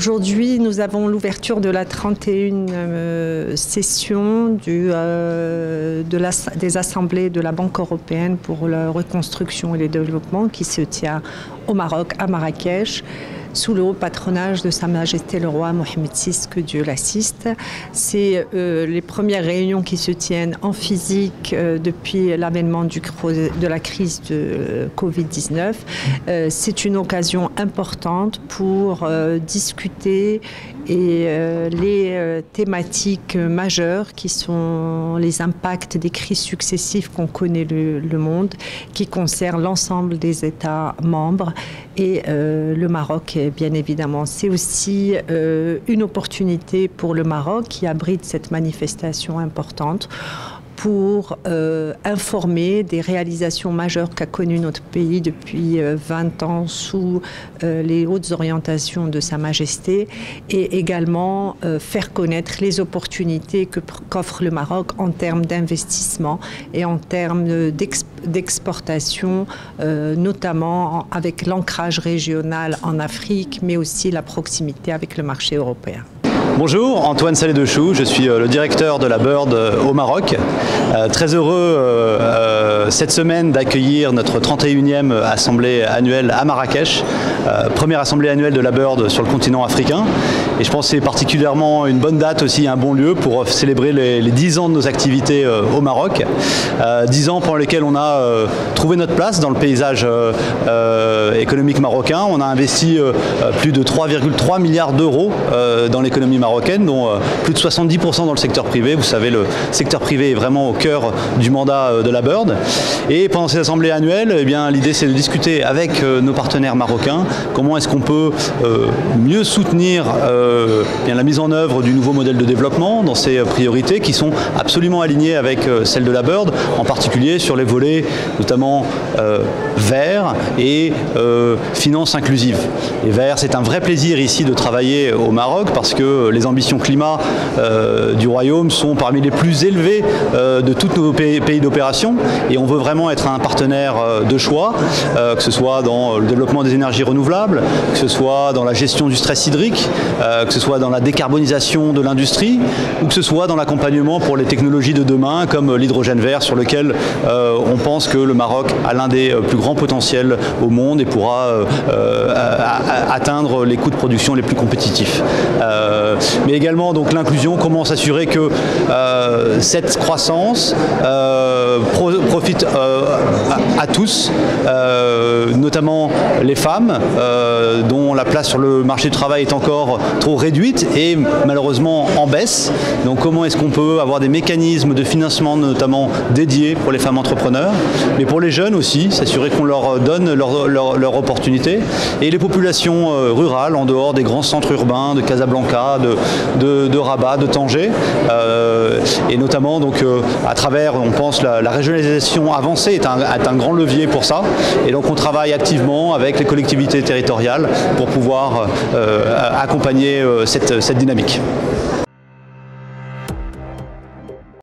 Aujourd'hui, nous avons l'ouverture de la 31e session des assemblées de la Banque européenne pour la reconstruction et le développement qui se tient au Maroc, à Marrakech, sous le haut patronage de Sa Majesté le Roi Mohammed VI, que Dieu l'assiste. C'est les premières réunions qui se tiennent en physique depuis l'avènement de la crise de Covid-19. C'est une occasion importante pour discuter les thématiques majeures qui sont les impacts des crises successives qu'on connaît le monde, qui concernent l'ensemble des États membres et le Maroc. Bien évidemment, c'est aussi une opportunité pour le Maroc qui abrite cette manifestation importante pour informer des réalisations majeures qu'a connues notre pays depuis 20 ans sous les hautes orientations de Sa Majesté et également faire connaître les opportunités qu'offre le Maroc en termes d'investissement et en termes d'exportation, notamment avec l'ancrage régional en Afrique, mais aussi la proximité avec le marché européen. Bonjour, Antoine Salé-Dechou, je suis le directeur de la Bird au Maroc. Très heureux cette semaine d'accueillir notre 31e assemblée annuelle à Marrakech, première assemblée annuelle de la Bird sur le continent africain. Et je pense que c'est particulièrement une bonne date aussi, un bon lieu pour célébrer les 10 ans de nos activités au Maroc. 10 ans pendant lesquels on a trouvé notre place dans le paysage économique marocain. On a investi plus de 3,3 milliards d'euros dans l'économie marocaine, dont plus de 70% dans le secteur privé. Vous savez, le secteur privé est vraiment au cœur du mandat de la Bird. Et pendant ces assemblées annuelles, eh bien, l'idée c'est de discuter avec nos partenaires marocains comment est-ce qu'on peut mieux soutenir bien la mise en œuvre du nouveau modèle de développement dans ses priorités qui sont absolument alignées avec celles de la Bird, en particulier sur les volets notamment verts et finances inclusives. Et vert, c'est un vrai plaisir ici de travailler au Maroc parce que les ambitions climat du Royaume sont parmi les plus élevées de tous nos pays d'opération et on veut vraiment être un partenaire de choix, que ce soit dans le développement des énergies renouvelables, que ce soit dans la gestion du stress hydrique, que ce soit dans la décarbonisation de l'industrie ou que ce soit dans l'accompagnement pour les technologies de demain comme l'hydrogène vert sur lequel on pense que le Maroc a l'un des plus grands potentiels au monde et pourra atteindre les coûts de production les plus compétitifs. Mais également donc l'inclusion, comment s'assurer que cette croissance profite à tous, notamment les femmes dont la place sur le marché du travail est encore trop réduite et malheureusement en baisse. Donc comment est-ce qu'on peut avoir des mécanismes de financement notamment dédiés pour les femmes entrepreneurs, mais pour les jeunes aussi, s'assurer qu'on leur donne leur opportunité, et les populations rurales en dehors des grands centres urbains de Casablanca, de Rabat, de Tanger, et notamment donc à travers, on pense, la régionalisation avancée est un grand levier pour ça, et donc on travaille activement avec les collectivités territoriales pour pouvoir accompagner cette dynamique.